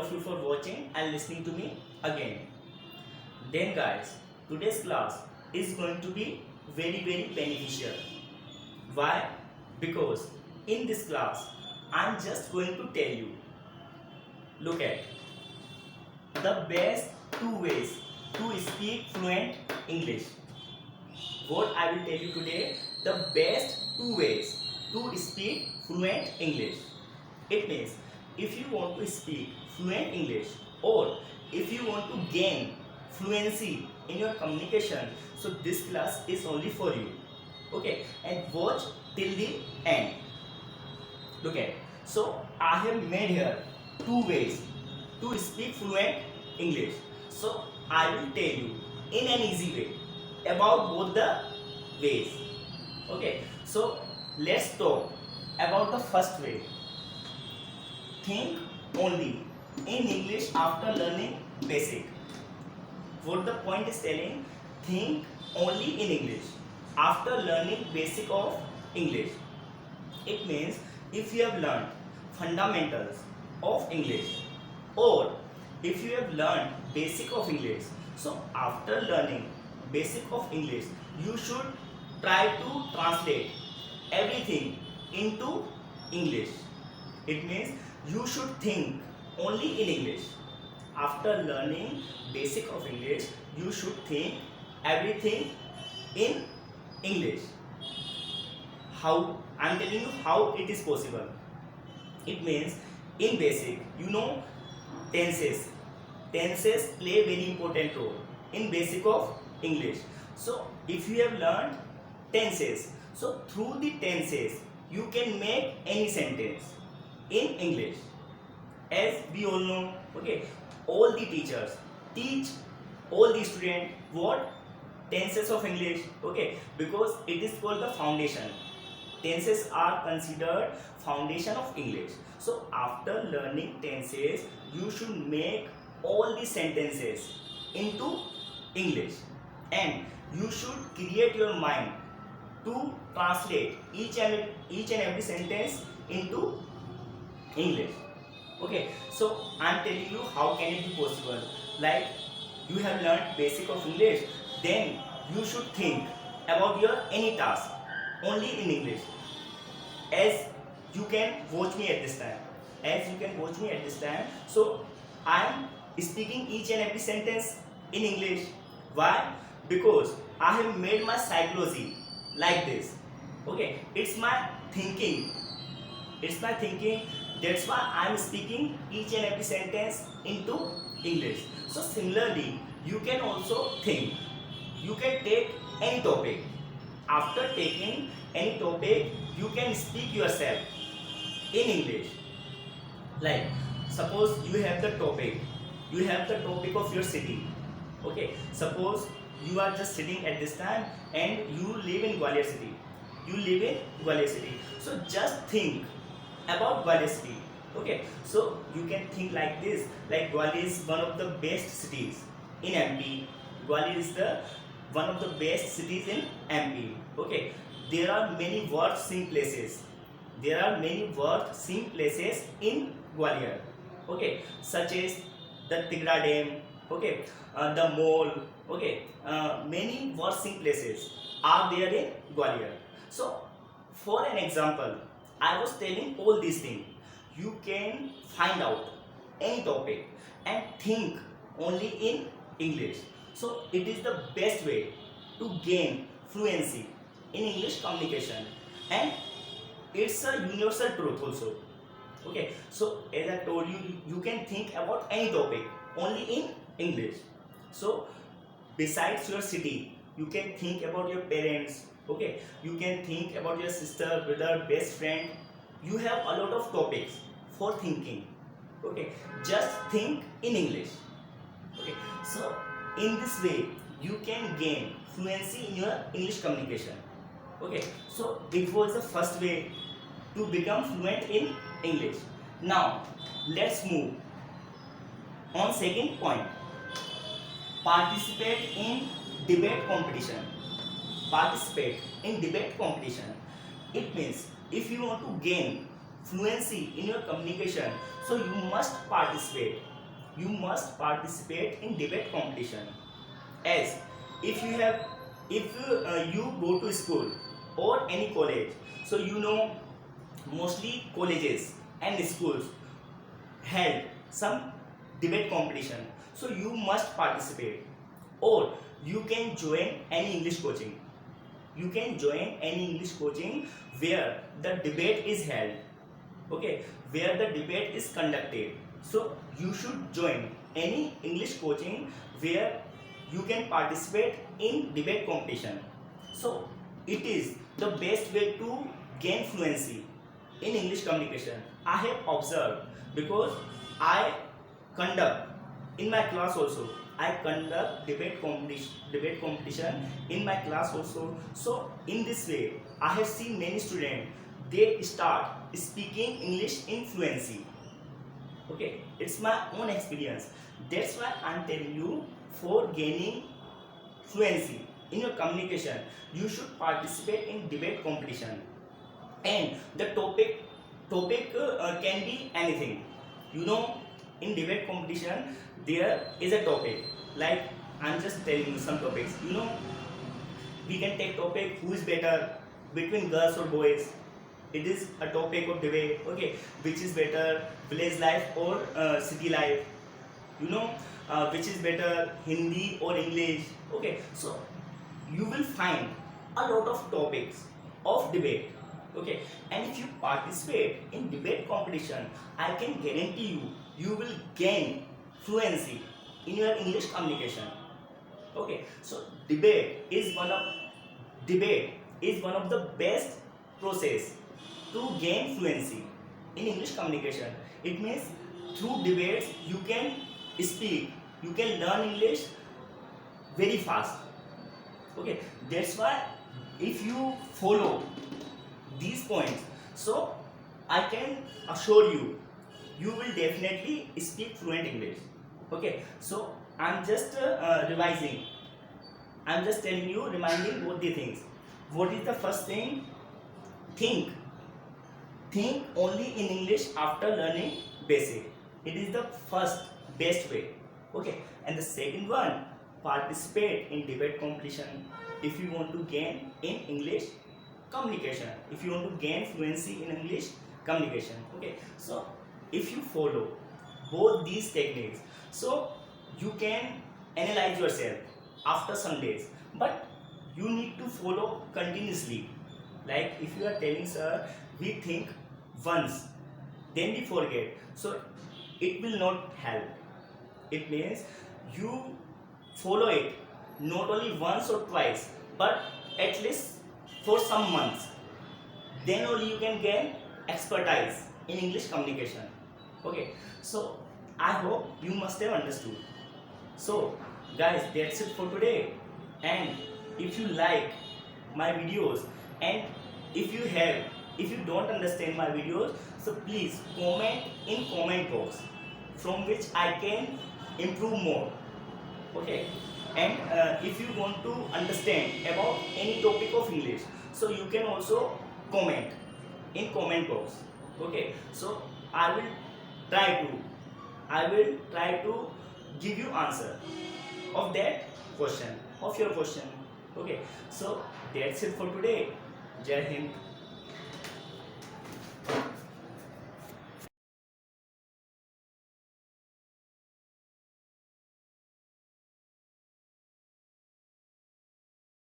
of you for watching and listening to me again. Then guys, today's class is going to be very beneficial. Why? Because in this class, I'm just going to tell you, look at the best two ways to speak fluent English. What I will tell you today, the best two ways to speak fluent English. It means if you want to speak fluent English or if you want to gain fluency in your communication, so this class is only for you. Okay, and watch till the end. Look at, so I have made here two ways to speak fluent English. So I will tell you in an easy way about both the ways. Okay, so let's talk about the first way. Think only in English after learning basic. What the point is telling, think only in English after learning basic of English. It means if you have learned fundamentals of English or if you have learned basic of English, so after learning basic of English, you should try to translate everything into English. It means you should think only in English. After learning basic of English, you should think everything in English. How? I'm telling you how it is possible. It means in basic, you know tenses. Tenses play very important role in basic of English. So if you have learned tenses, so through the tenses you can make any sentence in English. As we all know, okay, all the teachers teach all the students what tenses of English, okay, because it is called the foundation. Tenses are considered foundation of English. So after learning tenses, you should make all the sentences into English and you should create your mind to translate each and every sentence into English. Okay, so I am telling you how can it be possible. Like you have learned basic of English, then you should think about your any task only in English. As you can watch me at this time, so I am speaking each and every sentence in English. Why? Because I have made my psychology like this. Okay, it's my thinking. That's why I am speaking each and every sentence into English. So similarly, you can also think. You can take any topic. After taking any topic, you can speak yourself in English. Like suppose you have the topic of your city. Okay, suppose you are just sitting at this time and you live in Gwalior city. So just think about Gwalior city. Okay, so you can think like this, like Gwalior is one of the best cities in MP. Gwalior is the one of the best cities in MP. Okay, there are many worth-seeing places. In Gwalior. Okay, such as the Tigra Dam. Okay, the mall. Okay, many worth-seeing places are there in Gwalior. So, for an example, I was telling all these things. You can find out any topic and think only in English. So it is the best way to gain fluency in English communication, and it's a universal truth also. Okay, so as I told you, you can think about any topic only in English. So besides your city, you can think about your parents. Okay, you can think about your sister, brother, best friend. You have a lot of topics for thinking. Okay, just think in English. Okay, so in this way you can gain fluency in your English communication. Okay, so it was the first way to become fluent in English. Now let's move on second point. Participate in debate competition. It means if you want to gain fluency in your communication, so you must participate you must participate in debate competition. As if you have, if you go to school or any college, so you know mostly colleges and schools held some debate competition, so you must participate. Or you can join any English coaching, you can join any English coaching where the debate is held, okay, where the debate is conducted. So you should join any English coaching where you can participate in debate competition. So it is the best way to gain fluency in English communication. I have observed, because I conduct in my class also, I conduct debate competition in my class also. So in this way I have seen many students, they start speaking English in fluency. Okay, it's my own experience. That's why I'm telling you, for gaining fluency in your communication, you should participate in debate competition. And the topic can be anything. You know, in debate competition there is a topic, like I'm just telling you some topics. You know, we can take topic who is better between girls or boys. It is a topic of debate. Okay, which is better, village life or city life. You know, which is better, Hindi or English. Okay, so you will find a lot of topics of debate. Okay, and if you participate in debate competition, I can guarantee you, you will gain fluency in your English communication. Okay, so debate is one of the best process to gain fluency in English communication. It means through debates you can speak, you can learn English very fast. Okay, that's why if you follow these points, so I can assure you, you will definitely speak fluent English. Okay, so I'm just revising, I'm just telling you, reminding both the things. What is the first thing? Think only in English after learning basic. It is the first best way. Okay, and the second one, participate in debate competition if you want to gain in English communication, if you want to gain fluency in English communication. Okay, so if you follow both these techniques, so you can analyze yourself after some days, but you need to follow continuously. Like if you are telling, sir, we think once then we forget, so it will not help. It means you follow it not only once or twice, but at least for some months, then only you can gain expertise in English communication. Okay, so I hope you must have understood. So guys, that's it for today. And if you like my videos, and if you don't understand my videos, so please comment in comment box, from which I can improve more. Okay, and if you want to understand about any topic of English, so you can also comment in comment box. Okay, so I will try to give you answer of that question, of your question. Okay, so that's it for today. Jai Hind.